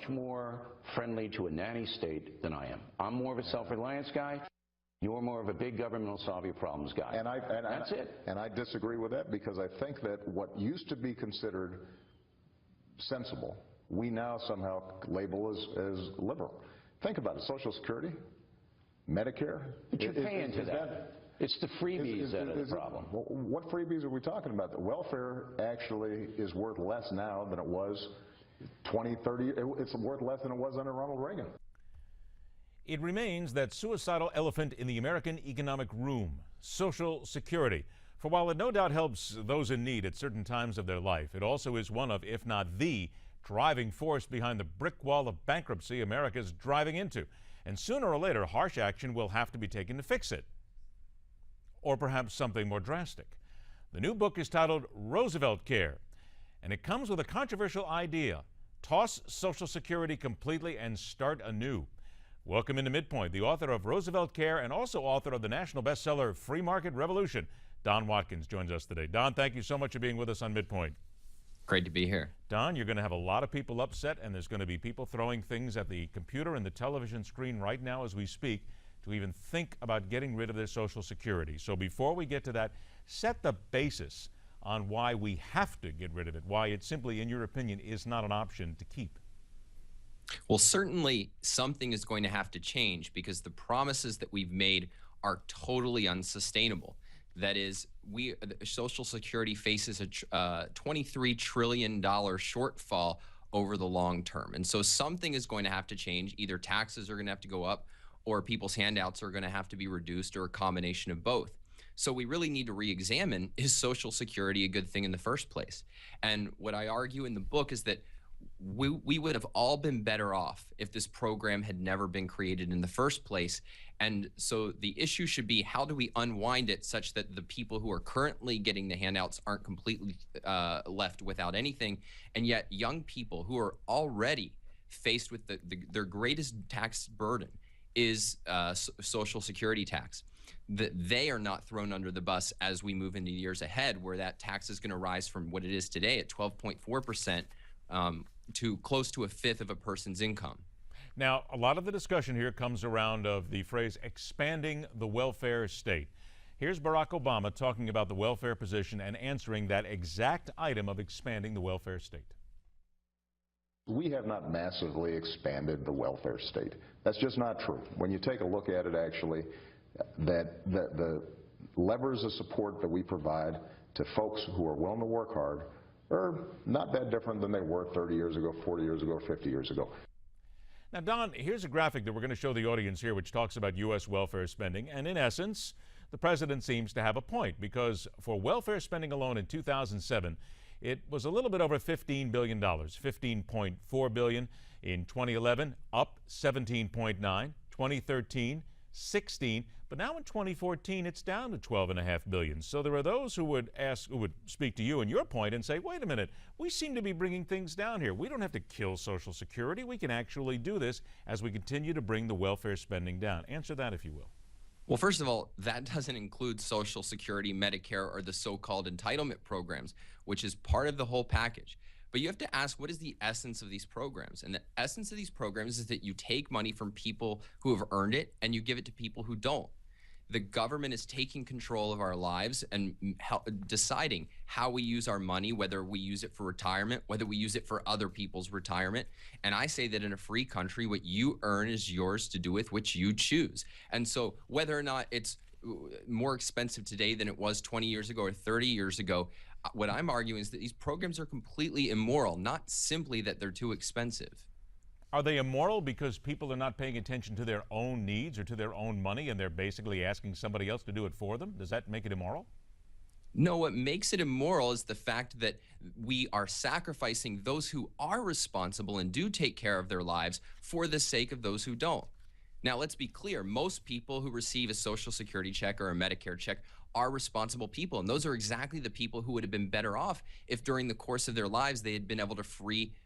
more friendly to a nanny state than I am. I'm more of a self-reliance guy. You're more of a big government will solve your problems guy. That's it. And I disagree with that, because I think that what used to be considered sensible, we now somehow label as liberal. Think about it. Social Security, Medicare. But you're paying to that. It's the freebies that are the problem. What freebies are we talking about? The welfare actually is worth less now than it was 20, 30. It's worth less than it was under Ronald Reagan. It remains that suicidal elephant in the American economic room, Social Security. For while it no doubt helps those in need at certain times of their life, it also is one of, if not the, driving force behind the brick wall of bankruptcy America's driving into. And sooner or later, harsh action will have to be taken to fix it. Or perhaps something more drastic. The new book is titled Rooseveltcare, and it comes with a controversial idea: toss Social Security completely and start anew. Welcome into MidPoint, the author of Rooseveltcare and also author of the national bestseller Free Market Revolution. Don Watkins joins us today. Don, thank you so much for being with us on MidPoint. Great to be here. Don, you're going to have a lot of people upset, and there's going to be people throwing things at the computer and the television screen right now as we speak to even think about getting rid of their Social Security. So before we get to that, set the basis on why we have to get rid of it, why it simply, in your opinion, is not an option to keep. Well, certainly something is going to have to change, because the promises that we've made are totally unsustainable. That is, Social Security faces a $23 trillion shortfall over the long term. And so something is going to have to change. Either taxes are going to have to go up, or people's handouts are going to have to be reduced, or a combination of both. So we really need to re-examine, is Social Security a good thing in the first place? And what I argue in the book is that we would have all been better off if this program had never been created in the first place. And so the issue should be, how do we unwind it such that the people who are currently getting the handouts aren't completely left without anything, and yet young people who are already faced with their greatest tax burden is Social Security tax, that they are not thrown under the bus as we move into years ahead, where that tax is going to rise from what it is today at 12.4% to close to a fifth of a person's income. Now, a lot of the discussion here comes around of the phrase expanding the welfare state. Here's Barack Obama talking about the welfare position and answering that exact item of expanding the welfare state. We have not massively expanded the welfare state. That's just not true. When you take a look at it, actually, that the levers of support that we provide to folks who are willing to work hard are not that different than they were 30 years ago, 40 years ago, 50 years ago. Now, Don, here's a graphic that we're going to show the audience here, which talks about U.S. welfare spending. And in essence, the president seems to have a point, because for welfare spending alone in 2007, it was a little bit over $15 billion, $15.4 billion in 2011, up 17.9, 2013, 16, but now in 2014 it's down to $12.5 billion. So there are those who would speak to you and your point and say, wait a minute, we seem to be bringing things down here. We don't have to kill Social Security. We can actually do this as we continue to bring the welfare spending down. Answer that, if you will. Well, first of all, that doesn't include Social Security, Medicare, or the so-called entitlement programs, which is part of the whole package. But you have to ask, what is the essence of these programs? And the essence of these programs is that you take money from people who have earned it and you give it to people who don't. The government is taking control of our lives and deciding how we use our money, whether we use it for retirement, whether we use it for other people's retirement. And I say that in a free country, what you earn is yours to do with which you choose. And so whether or not it's more expensive today than it was 20 years ago or 30 years ago, what I'm arguing is that these programs are completely immoral, not simply that they're too expensive. Are they immoral because people are not paying attention to their own needs or to their own money, and they're basically asking somebody else to do it for them? Does that make it immoral? No, what makes it immoral is the fact that we are sacrificing those who are responsible and do take care of their lives for the sake of those who don't. Now, let's be clear. Most people who receive a Social Security check or a Medicare check are responsible people, and those are exactly the people who would have been better off if during the course of their lives they had been able to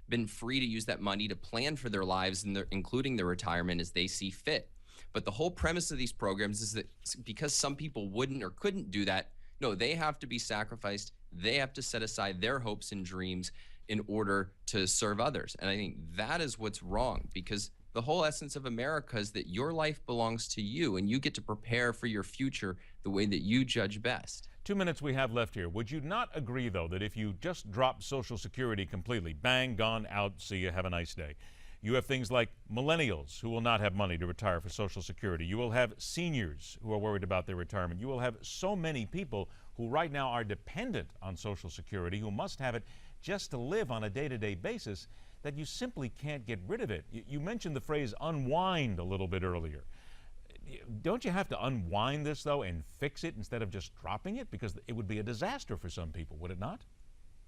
been free to use that money to plan for their lives, and including their retirement as they see fit. But the whole premise of these programs is that because some people wouldn't or couldn't do that, no, they have to be sacrificed. They have to set aside their hopes and dreams in order to serve others. And I think that is what's wrong, because the whole essence of America is that your life belongs to you and you get to prepare for your future the way that you judge best. 2 minutes we have left here. Would you not agree, though, that if you just drop Social Security completely, bang, gone, out, see you, have a nice day, you have things like millennials who will not have money to retire for Social Security. You will have seniors who are worried about their retirement. You will have so many people who right now are dependent on Social Security, who must have it just to live on a day-to-day basis, that you simply can't get rid of it. You mentioned the phrase unwind a little bit earlier. Don't you have to unwind this, though, and fix it instead of just dropping it? Because it would be a disaster for some people, would it not?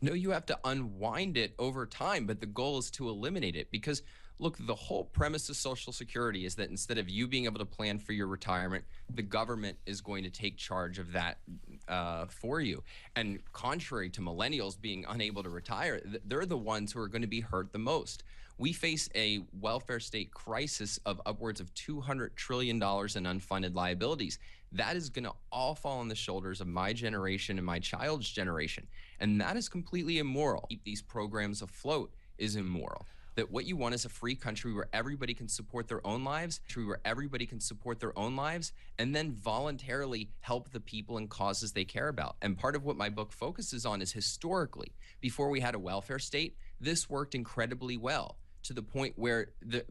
No, you have to unwind it over time, but the goal is to eliminate it. Because, look, the whole premise of Social Security is that instead of you being able to plan for your retirement, the government is going to take charge of that for you. And contrary to millennials being unable to retire, they're the ones who are going to be hurt the most. We face a welfare state crisis of upwards of $200 trillion in unfunded liabilities. That is going to all fall on the shoulders of my generation and my child's generation. And that is completely immoral. Keep these programs afloat is immoral. That what you want is a free country where everybody can support their own lives, and then voluntarily help the people and causes they care about. And part of what my book focuses on is historically, before we had a welfare state, this worked incredibly well, to the point where the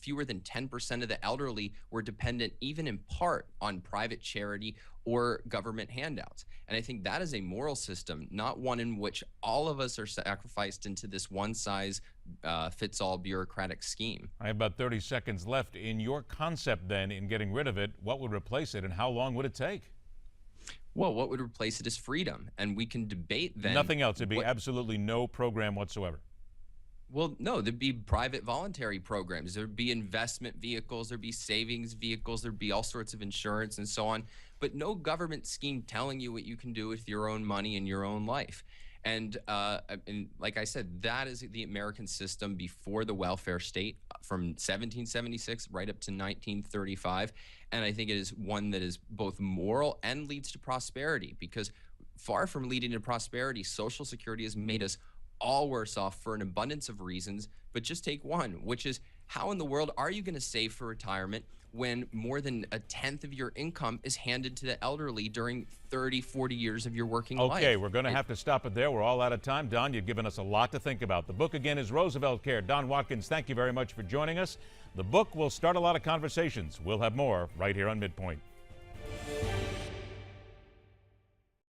fewer than 10% of the elderly were dependent, even in part, on private charity or government handouts. And I think that is a moral system, not one in which all of us are sacrificed into this one-size-fits-all bureaucratic scheme. I have about 30 seconds left. In your concept, then, in getting rid of it, what would replace it, and how long would it take? Well, what would replace it is freedom, and we can debate then. Nothing else. It'd be absolutely no program whatsoever. Well, no, there'd be private voluntary programs. There'd be investment vehicles. There'd be savings vehicles. There'd be all sorts of insurance and so on. But no government scheme telling you what you can do with your own money and your own life. And like I said, that is the American system before the welfare state from 1776 right up to 1935. And I think it is one that is both moral and leads to prosperity, because far from leading to prosperity, Social Security has made us all worse off for an abundance of reasons. But just take one, which is, how in the world are you going to save for retirement when more than a tenth of your income is handed to the elderly during 30, 40 years of your working life? Okay, we're going to have to stop it there. We're all out of time. Don, you've given us a lot to think about. The book, again, is Rooseveltcare. Don Watkins, thank you very much for joining us. The book will start a lot of conversations. We'll have more right here on MidPoint.